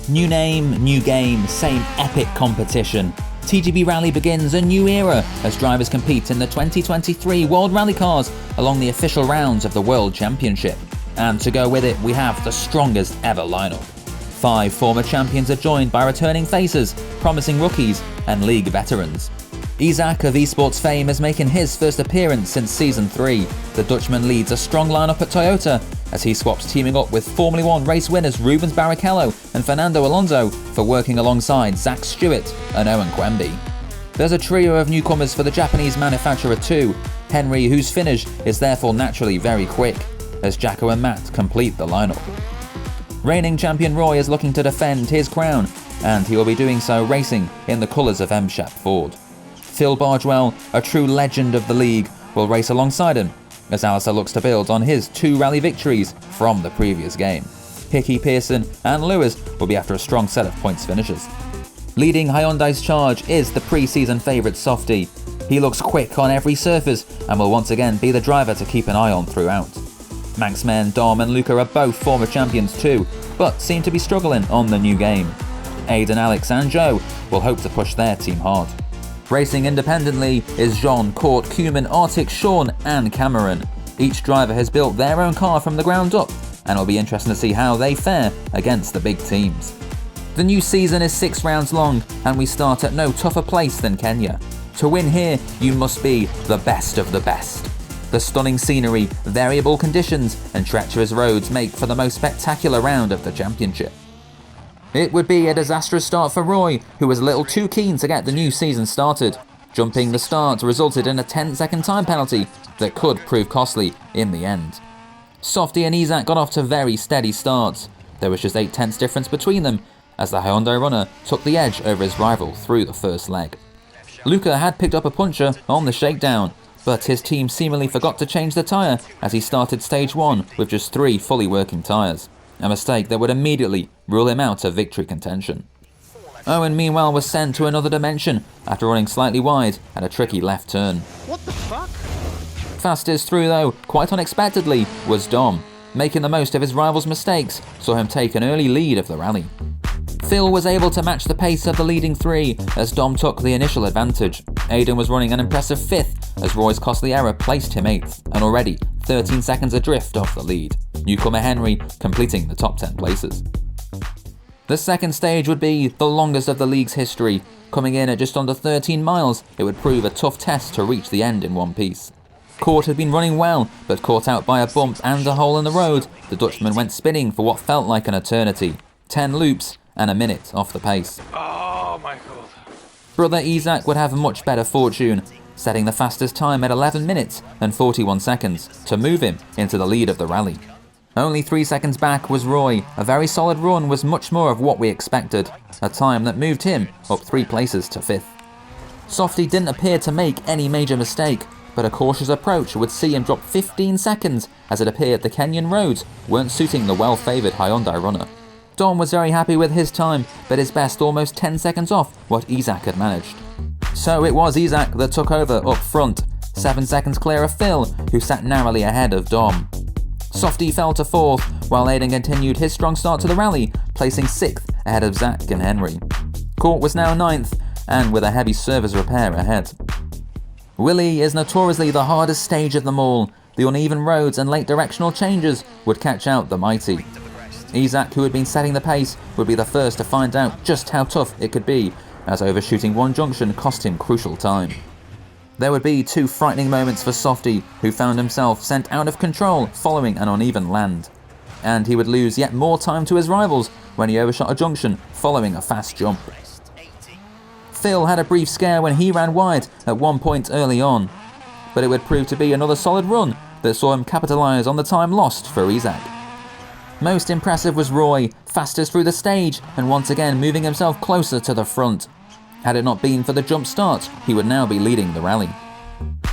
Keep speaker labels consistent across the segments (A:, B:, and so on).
A: New name, new game, same epic competition. TGB Rally begins a new era as drivers compete in the 2023 World Rally Cars along the official rounds of the World Championship. And to go with it, we have the strongest ever lineup. 5 former champions are joined by returning faces, promising rookies, and league veterans. Isaac of esports fame is making his first appearance since Season 3. The Dutchman leads a strong lineup at Toyota as he swaps teaming up with Formula 1 race winners Rubens Barrichello and Fernando Alonso for working alongside Zach Stewart and Owen Quemby. There's a trio of newcomers for the Japanese manufacturer too, Henry, whose finish is therefore naturally very quick, as Jacko and Matt complete the lineup. Reigning champion Roy is looking to defend his crown, and he will be doing so racing in the colours of M-Shap Ford. Phil Bargewell, a true legend of the league, will race alongside him, as Alistair looks to build on his 2 rally victories from the previous game. Hickey, Pearson and Lewis will be after a strong set of points finishes. Leading Hyundai's charge is the pre-season favourite Softy. He looks quick on every surface and will once again be the driver to keep an eye on throughout. Manxmen, Dom and Luca are both former champions too, but seem to be struggling on the new game. Aidan, Alex and Joe will hope to push their team hard. Racing independently is Jean, Court, Cumin, Arctic, Sean and Cameron. Each driver has built their own car from the ground up, and it'll be interesting to see how they fare against the big teams. The new season is 6 rounds long, and we start at no tougher place than Kenya. To win here, you must be the best of the best. The stunning scenery, variable conditions and treacherous roads make for the most spectacular round of the championship. It would be a disastrous start for Roy, who was a little too keen to get the new season started. Jumping the start resulted in a 10-second time penalty that could prove costly in the end. Softy and Isaac got off to very steady starts. There was just 8/10 difference between them, as the Hyundai runner took the edge over his rival through the first leg. Luca had picked up a puncher on the shakedown, but his team seemingly forgot to change the tyre as he started stage 1 with just 3 fully working tyres. A mistake that would immediately rule him out of victory contention. Owen meanwhile was sent to another dimension after running slightly wide at a tricky left turn.
B: What the fuck?
A: Fastest through though, quite unexpectedly, was Dom. Making the most of his rival's mistakes saw him take an early lead of the rally. Phil was able to match the pace of the leading 3 as Dom took the initial advantage. Aidan was running an impressive 5th as Roy's costly error placed him 8th and already 13 seconds adrift off the lead. Newcomer Henry completing the top 10 places. The second stage would be the longest of the league's history. Coming in at just under 13 miles, it would prove a tough test to reach the end in one piece. Court had been running well, but caught out by a bump and a hole in the road, the Dutchman went spinning for what felt like an eternity. 10 loops and a minute off the pace.
B: Oh my god.
A: Brother Isaac would have much better fortune, setting the fastest time at 11 minutes and 41 seconds to move him into the lead of the rally. Only 3 seconds back was Roy. A very solid run was much more of what we expected, a time that moved him up 3 places to 5th. Softy didn't appear to make any major mistake, but a cautious approach would see him drop 15 seconds as it appeared the Kenyan roads weren't suiting the well-favoured Hyundai runner. Dom was very happy with his time, but his best almost 10 seconds off what Isaac had managed. So it was Isaac that took over up front, 7 seconds clear of Phil, who sat narrowly ahead of Dom. Softy fell to 4th, while Aidan continued his strong start to the rally, placing 6th ahead of Zach and Henry. Court was now 9th, and with a heavy service repair ahead. Willie is notoriously the hardest stage of them all. The uneven roads and late directional changes would catch out the mighty. Isaac, who had been setting the pace, would be the first to find out just how tough it could be, as overshooting one junction cost him crucial time. There would be 2 frightening moments for Softy, who found himself sent out of control following an uneven land. And he would lose yet more time to his rivals when he overshot a junction following a fast jump. Phil had a brief scare when he ran wide at one point early on, but it would prove to be another solid run that saw him capitalise on the time lost for Isaac. Most impressive was Roy, fastest through the stage and once again moving himself closer to the front. Had it not been for the jump start, he would now be leading the rally.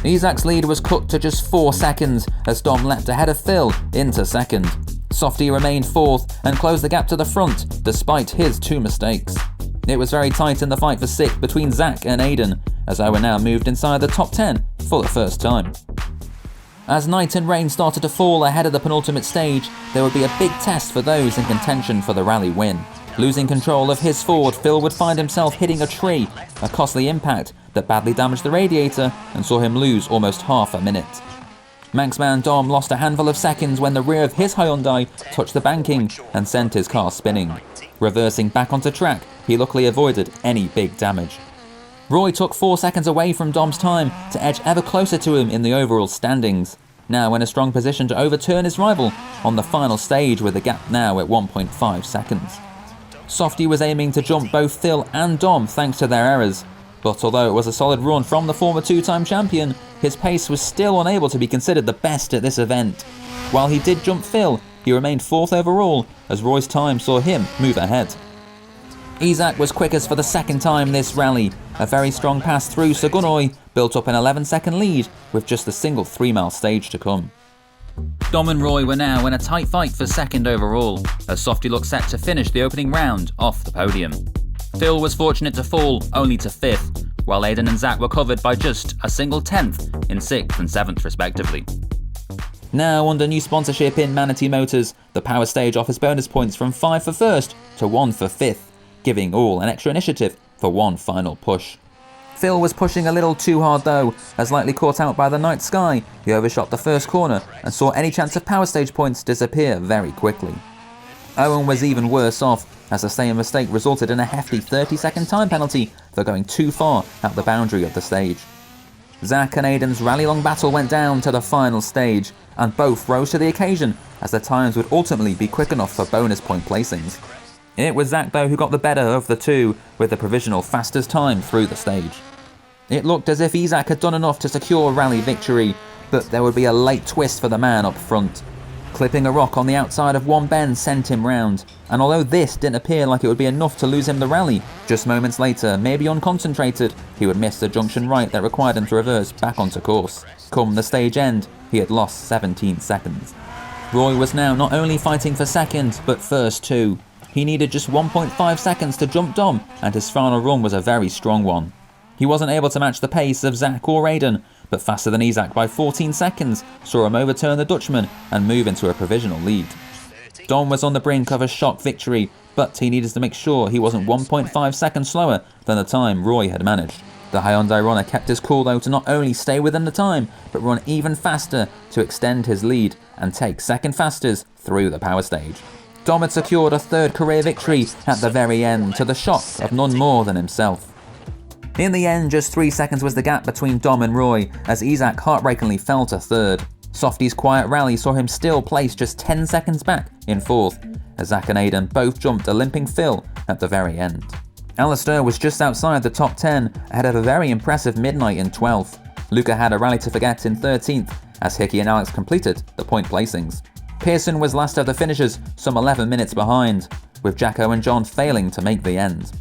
A: Isaac's lead was cut to just 4 seconds as Dom leapt ahead of Phil into 2nd. Softy remained 4th and closed the gap to the front despite his 2 mistakes. It was very tight in the fight for 6th between Zach and Aidan, as Owen now moved inside the top 10 for the first time. As night and rain started to fall ahead of the penultimate stage, there would be a big test for those in contention for the rally win. Losing control of his Ford, Phil would find himself hitting a tree, a costly impact that badly damaged the radiator and saw him lose almost half a minute. Manxman Dom lost a handful of seconds when the rear of his Hyundai touched the banking and sent his car spinning. Reversing back onto track, he luckily avoided any big damage. Roy took 4 seconds away from Dom's time to edge ever closer to him in the overall standings, now in a strong position to overturn his rival on the final stage with the gap now at 1.5 seconds. Softy was aiming to jump both Phil and Dom thanks to their errors, but although it was a solid run from the former two-time champion, his pace was still unable to be considered the best at this event. While he did jump Phil, he remained 4th overall as Roy's time saw him move ahead. Isaac was quickest for the second time this rally. A very strong pass through Sugunoy built up an 11-second lead with just a single 3-mile stage to come. Dom and Roy were now in a tight fight for second overall, as Softy looked set to finish the opening round off the podium. Phil was fortunate to fall only to 5th, while Aiden and Zach were covered by just a single 10th in 6th and 7th respectively. Now under new sponsorship in Manatee Motors, the Power Stage offers bonus points from 5 for 1st to 1 for 5th, giving all an extra initiative for one final push. Phil was pushing a little too hard though, as lightly caught out by the night sky, he overshot the first corner and saw any chance of Power Stage points disappear very quickly. Owen was even worse off, as the same mistake resulted in a hefty 30-second time penalty for going too far out the boundary of the stage. Zach and Aiden's rally-long battle went down to the final stage, and both rose to the occasion as their times would ultimately be quick enough for bonus point placings. It was Zach though who got the better of the two with the provisional fastest time through the stage. It looked as if Isaac had done enough to secure rally victory, but there would be a late twist for the man up front. Clipping a rock on the outside of one bend sent him round, and although this didn't appear like it would be enough to lose him the rally, just moments later, maybe unconcentrated, he would miss the junction right that required him to reverse back onto course. Come the stage end, he had lost 17 seconds. Roy was now not only fighting for second, but first too. He needed just 1.5 seconds to jump Dom, and his final run was a very strong one. He wasn't able to match the pace of Zach or Aiden, but faster than Isaac by 14 seconds saw him overturn the Dutchman and move into a provisional lead. Dom was on the brink of a shock victory, but he needed to make sure he wasn't 1.5 seconds slower than the time Roy had managed. The Hyundai runner kept his cool though to not only stay within the time, but run even faster to extend his lead and take second fastest through the power stage. Dom had secured a third career victory at the very end, to the shock of none more than himself. In the end, just 3 seconds was the gap between Dom and Roy, as Isaac heartbreakingly fell to third. Softy's quiet rally saw him still place just 10 seconds back in fourth, as Zach and Aiden both jumped a limping Phil at the very end. Alistair was just outside the top 10, ahead of a very impressive Midnight in 12th. Luca had a rally to forget in 13th, as Hickey and Alex completed the point placings. Pearson was last of the finishers, some 11 minutes behind, with Jacko and John failing to make the end.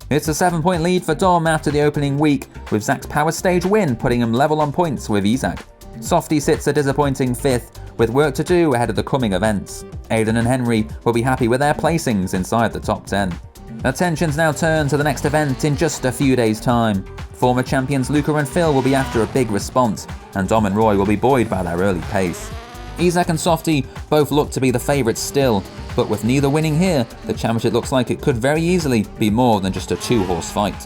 A: It's a 7-point lead for Dom after the opening week, with Zach's power stage win putting him level on points with Isaac. Softy sits a disappointing 5th, with work to do ahead of the coming events. Aiden and Henry will be happy with their placings inside the top 10. Attentions now turn to the next event in just a few days' time. Former champions Luca and Phil will be after a big response, and Dom and Roy will be buoyed by their early pace. Isaac and Softy both look to be the favourites still, but with neither winning here, the championship looks like it could very easily be more than just a 2-horse fight.